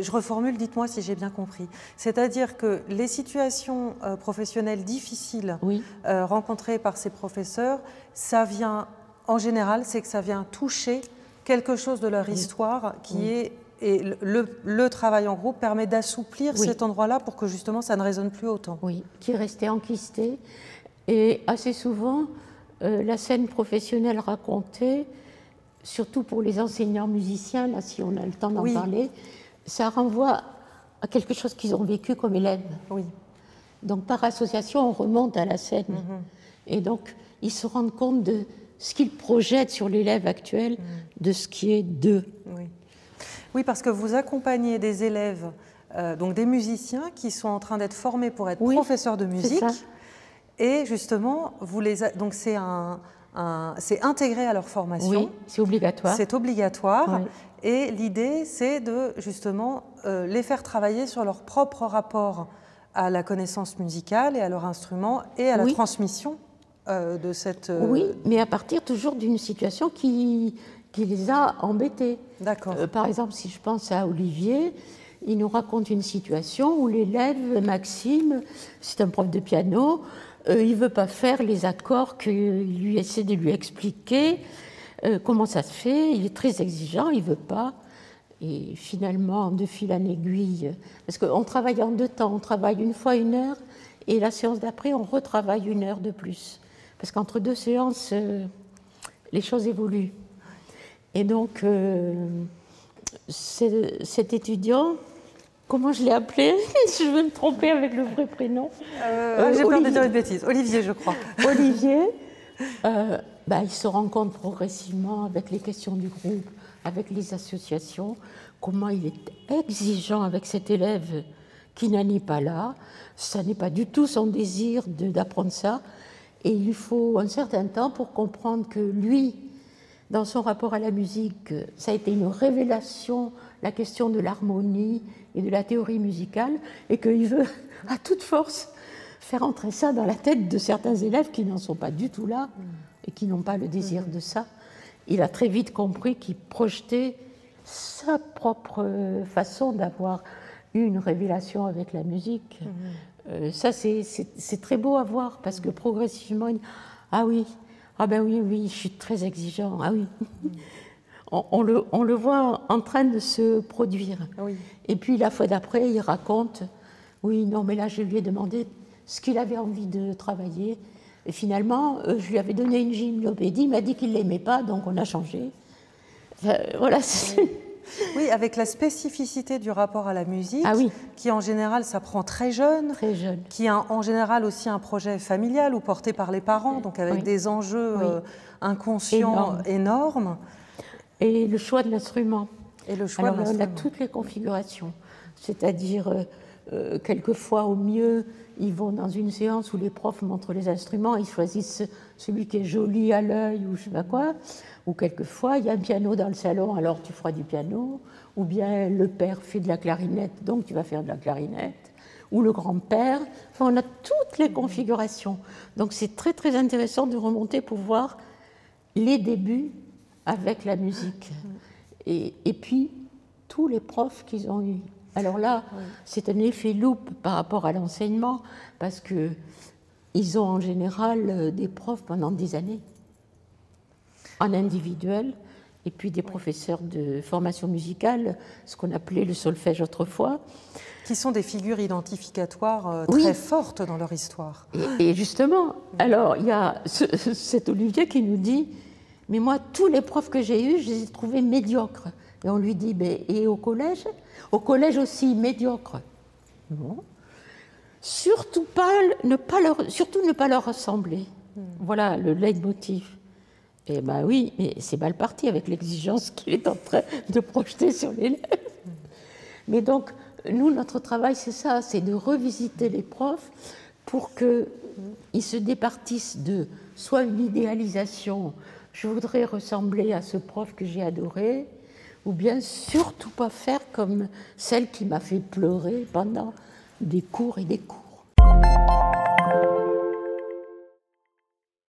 Je reformule, dites-moi si j'ai bien compris. C'est-à-dire que les situations professionnelles difficiles rencontrées par ces professeurs, ça vient, en général, c'est que ça vient toucher quelque chose de leur histoire qui est... Et le travail en groupe permet d'assouplir cet endroit-là pour que justement ça ne résonne plus autant. Oui, qui est resté enquisté. Et assez souvent, la scène professionnelle racontée, surtout pour les enseignants musiciens, là si on a le temps d'en parler, ça renvoie à quelque chose qu'ils ont vécu comme élèves. Oui. Donc par association, on remonte à la scène. Et donc, ils se rendent compte de ce qu'ils projettent sur l'élève actuel, de ce qui est d'eux. Oui, parce que vous accompagnez des élèves, donc des musiciens qui sont en train d'être formés pour être professeurs de musique. Et justement, donc c'est intégré à leur formation. Oui, c'est obligatoire. C'est obligatoire. Et l'idée, c'est de justement les faire travailler sur leur propre rapport à la connaissance musicale et à leur instrument et à la transmission de cette... Oui, mais à partir toujours d'une situation qui les a embêtés. D'accord. Par exemple, si je pense à Olivier, il nous raconte une situation où l'élève, Maxime, c'est un prof de piano, il ne veut pas faire les accords qu'il lui essaie de lui expliquer, comment ça se fait, il est très exigeant, il ne veut pas. Et finalement, de fil en aiguille, parce qu'on travaille en 2 temps, on travaille une fois 1 heure, et la séance d'après, on retravaille 1 heure de plus. Parce qu'entre 2 séances, les choses évoluent. Et donc, cet étudiant, comment je l'ai appelé? Je vais me tromper avec le vrai prénom. J'ai peur de dire une bêtise. Olivier, je crois. Olivier, il se rend compte progressivement avec les questions du groupe, avec les associations, comment il est exigeant avec cet élève qui n'en est pas là. Ça n'est pas du tout son désir d'apprendre ça. Et il lui faut un certain temps pour comprendre que lui, dans son rapport à la musique, ça a été une révélation, la question de l'harmonie et de la théorie musicale, et qu'il veut, à toute force, faire entrer ça dans la tête de certains élèves qui n'en sont pas du tout là et qui n'ont pas le désir de ça. Il a très vite compris qu'il projetait sa propre façon d'avoir eu une révélation avec la musique. Ça, c'est très beau à voir, parce que progressivement, il dit « Ah oui, ah ben oui, je suis très exigeant, ah oui ». On le voit en train de se produire. Et puis la fois d'après, il raconte « Oui, non, mais là, je lui ai demandé ce qu'il avait envie de travailler. Et finalement, je lui avais donné une gymnopédie, il m'a dit qu'il ne l'aimait pas, donc on a changé. » Voilà. Oui, avec la spécificité du rapport à la musique, qui en général s'apprend très jeune, qui a en général aussi un projet familial ou porté par les parents, donc avec des enjeux inconscients énormes. Et le choix de l'instrument. Alors, on a toutes les configurations, c'est-à-dire quelquefois au mieux, ils vont dans une séance où les profs montrent les instruments, ils choisissent celui qui est joli à l'œil ou je ne sais pas quoi, ou quelquefois il y a un piano dans le salon, alors tu feras du piano, ou bien le père fait de la clarinette, donc tu vas faire de la clarinette, ou le grand-père, enfin on a toutes les configurations. Donc c'est très très intéressant de remonter pour voir les débuts avec la musique. Et puis tous les profs qu'ils ont eus. Alors là, c'est un effet loupe par rapport à l'enseignement, parce qu'ils ont en général des profs pendant des années, en individuel, et puis des professeurs de formation musicale, ce qu'on appelait le solfège autrefois. Qui sont des figures identificatoires très fortes dans leur histoire. Et justement, alors il y a cet Olivier qui nous dit « Mais moi, tous les profs que j'ai eus, je les ai trouvés médiocres. » Et on lui dit « Et au collège ? Au collège aussi, médiocre. » Non. Surtout ne pas leur ressembler. Voilà le leitmotiv. Et bien oui, mais c'est mal parti avec l'exigence qu'il est en train de projeter sur l'élève. Mais donc, nous, notre travail, c'est ça, c'est de revisiter les profs pour qu'ils se départissent de soit une idéalisation, je voudrais ressembler à ce prof que j'ai adoré, ou bien surtout pas faire comme celle qui m'a fait pleurer pendant des cours et des cours.